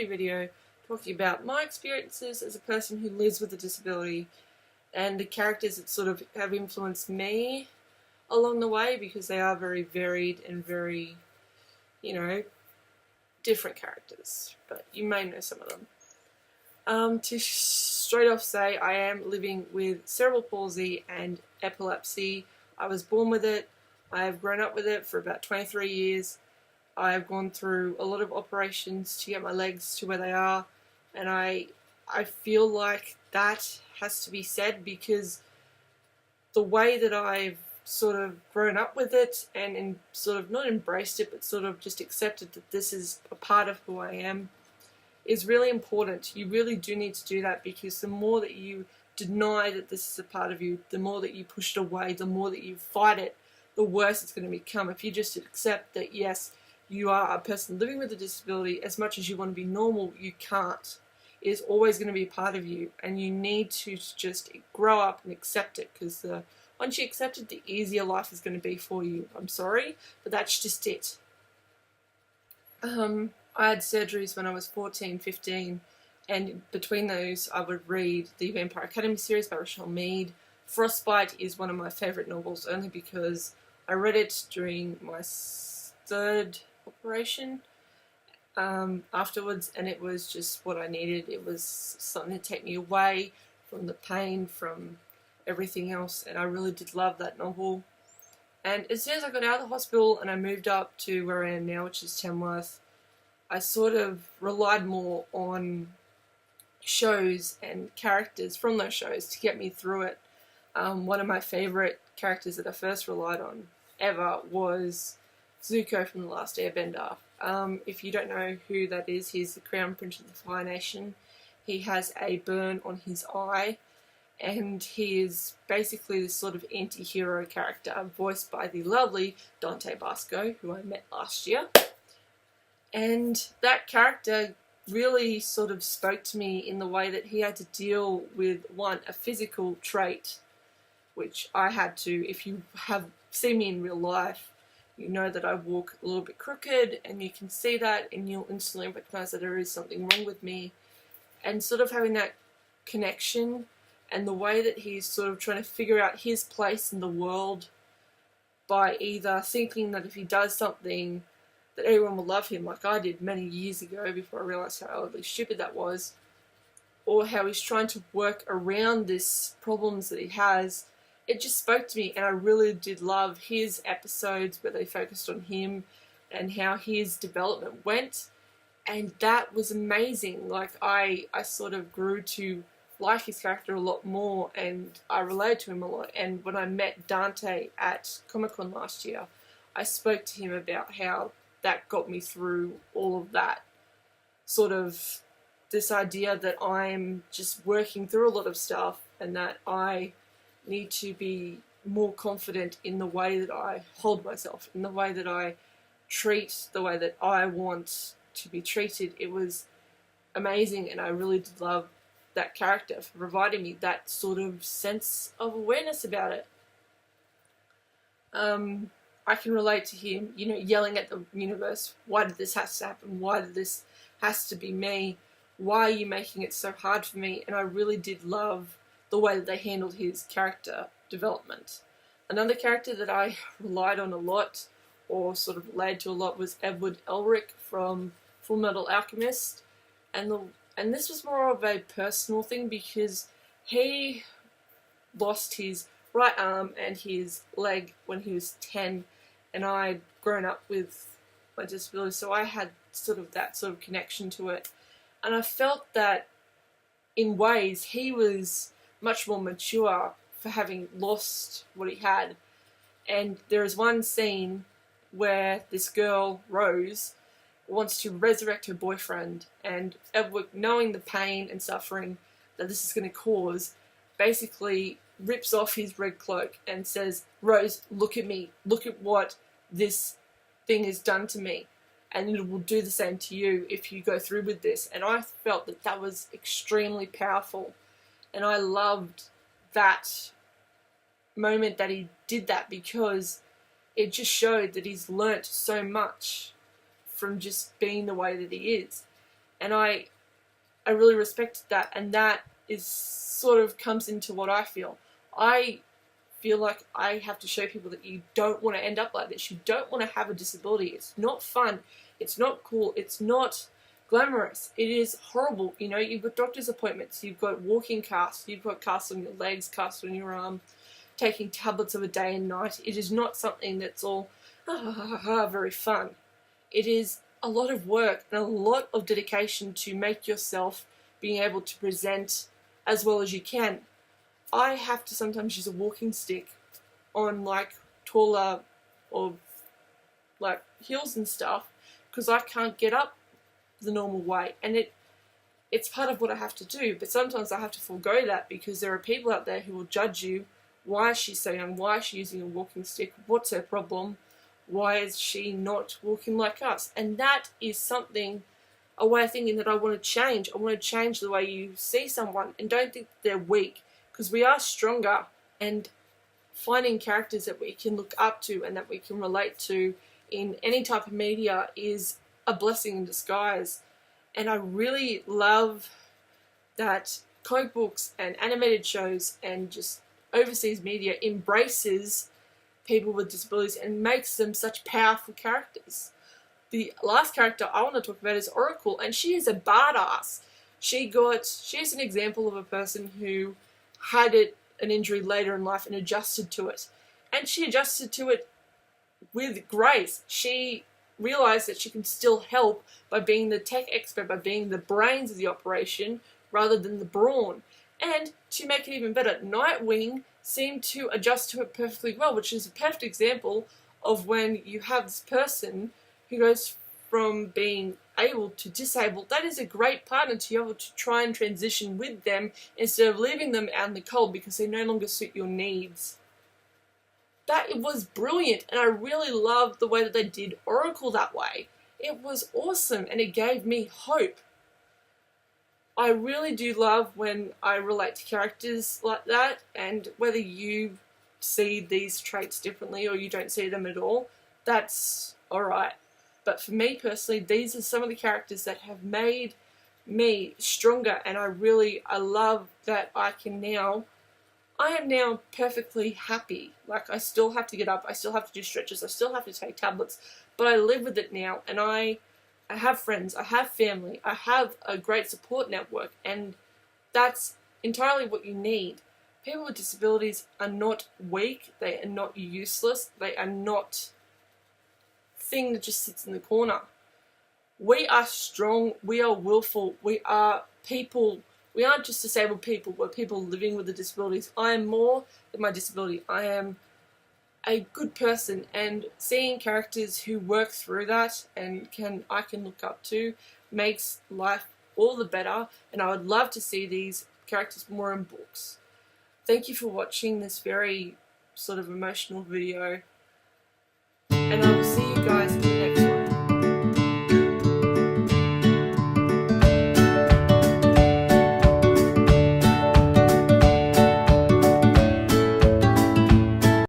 video talking about my experiences as a person who lives with a disability and the characters that sort of have influenced me along the way, because they are very varied and very, different characters, but you may know some of them. To straight off say, I am living with cerebral palsy and epilepsy. I was born with it. I have grown up with it for about 23 years. I have gone through a lot of operations to get my legs to where they are, and I feel like that has to be said, because the way that I've sort of grown up with it and sort of not embraced it, but sort of just accepted that this is a part of who I am, is really important. You really do need to do that, because the more that you deny that this is a part of you, the more that you push it away, the more that you fight it, the worse it's going to become. If you just accept that, yes, you are a person living with a disability, as much as you want to be normal, you can't. It is always going to be a part of you, and you need to just grow up and accept it, because once you accept it, the easier life is going to be for you. I'm sorry, but that's just it. I had surgeries when I was 14, 15, and between those I would read the Vampire Academy series by Rochelle Mead. Frostbite is one of my favourite novels, only because I read it during my third operation afterwards, and it was just what I needed. It was something to take me away from the pain, from everything else, and I really did love that novel. And as soon as I got out of the hospital and I moved up to where I am now, which is Tamworth, I sort of relied more on shows and characters from those shows to get me through it. One of my favourite characters that I first relied on ever was Zuko from The Last Airbender. If you don't know who that is, he's the Crown Prince of the Fire Nation. He has a burn on his eye, and he is basically this sort of anti-hero character, voiced by the lovely Dante Basco, who I met last year. And that character really sort of spoke to me in the way that he had to deal with, a physical trait, which I had to. If you have seen me in real life, you know that I walk a little bit crooked, and you can see that, and you'll instantly recognize that there is something wrong with me. And sort of having that connection, and the way that he's sort of trying to figure out his place in the world by either thinking that if he does something that everyone will love him, like I did many years ago before I realised how oddly stupid that was, or how he's trying to work around this problems that he has. It just spoke to me, and I really did love his episodes where they focused on him and how his development went, and that was amazing. Like, I sort of grew to like his character a lot more, and I related to him a lot. And when I met Dante at Comic-Con last year, I spoke to him about how that got me through all of that, sort of this idea that I'm just working through a lot of stuff, and that I need to be more confident in the way that I hold myself, in the way that I treat, the way that I want to be treated. It was amazing, and I really did love that character for providing me that sort of sense of awareness about it. I can relate to him, yelling at the universe, why did this have to happen? Why did this has to be me? Why are you making it so hard for me? And I really did love the way that they handled his character development. Another character that I relied on a lot, or sort of related to a lot, was Edward Elric from Full Metal Alchemist. And this was more of a personal thing, because he lost his right arm and his leg when he was 10, and I'd grown up with my disability, so I had sort of that sort of connection to it. And I felt that in ways he was much more mature for having lost what he had. And there is one scene where this girl, Rose, wants to resurrect her boyfriend, and Edward, knowing the pain and suffering that this is going to cause, basically rips off his red cloak and says, Rose, look at me, look at what this thing has done to me, and it will do the same to you if you go through with this. And I felt that that was extremely powerful, and I loved that moment that he did that, because it just showed that he's learnt so much from just being the way that he is. And I really respected that, and that is sort of comes into what I feel. I feel like I have to show people that you don't want to end up like this. You don't want to have a disability. It's not fun. It's not cool. It's not glamorous. It is horrible. You know, you've got doctor's appointments. You've got walking casts. You've got casts on your legs, casts on your arm, taking tablets of a day and night. It is not something that's all very fun. It is a lot of work and a lot of dedication to make yourself being able to present as well as you can. I have to sometimes use a walking stick on like taller or like heels and stuff because I can't get up the normal way, and it's part of what I have to do. But sometimes I have to forego that because there are people out there who will judge you. Why is she so young? Why is she using a walking stick? What's her problem? Why is she not walking like us? And that is something, a way of thinking that I want to change. I want to change the way you see someone and don't think they're weak, because we are stronger, and finding characters that we can look up to and that we can relate to in any type of media is a blessing in disguise. And I really love that comic books and animated shows and just overseas media embraces people with disabilities and makes them such powerful characters. The last character I want to talk about is Oracle, and she is a badass. She is an example of a person who had an injury later in life and adjusted to it. And she adjusted to it with grace. She realized that she can still help by being the tech expert, by being the brains of the operation rather than the brawn. And to make it even better, Nightwing seemed to adjust to it perfectly well, which is a perfect example of when you have this person who goes from being able to disabled. That is a great partner to be able to try and transition with them instead of leaving them out in the cold because they no longer suit your needs. That it was brilliant, and I really loved the way that they did Oracle that way. It was awesome, and it gave me hope. I really do love when I relate to characters like that, and whether you see these traits differently or you don't see them at all, that's alright. But for me personally, these are some of the characters that have made me stronger, and I love that I am now perfectly happy. Like, I still have to get up, I still have to do stretches, I still have to take tablets, but I live with it now, and I have friends, I have family, I have a great support network, and that's entirely what you need. People with disabilities are not weak, they are not useless, they are not thing that just sits in the corner. We are strong, we are willful, we are people. We aren't just disabled people, we're people living with the disabilities. I am more than my disability. I am a good person, and seeing characters who work through that and I can look up to makes life all the better, and I would love to see these characters more in books. Thank you for watching this very sort of emotional video.